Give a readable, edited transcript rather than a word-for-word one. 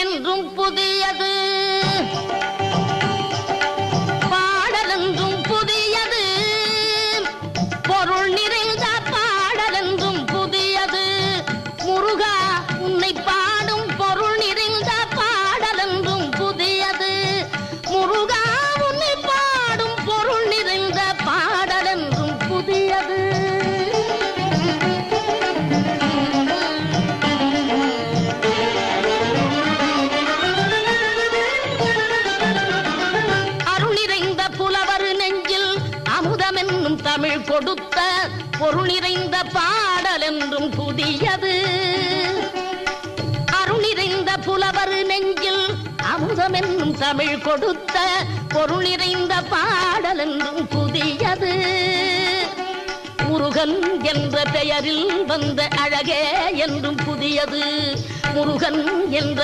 என்றும் புதியது, பாடலென்றும் புதியது, பொருள் நிறைந்த பாடலென்றும் புதியது. முருகா உன்னை பாடும் பொருள் நிறைந்த பாடலென்றும் புதியது. முருகா உன்னை பாடும் பொருள் நிறைந்த பாடலென்றும் புதியது. அமுதமென்னும் தமிழ் கொடுத்த பொருள் நிறைந்த பாடல் என்றும் புதியது. அருள் நிறைந்த புலவர் நெஞ்சில் அமுதமென்னும் தமிழ் கொடுத்த பொருள் நிறைந்த பாடல் என்றும் புதியது. முருகன் என்ற பெயரில் வந்த அழகே என்றும் புதியது. முருகன் என்ற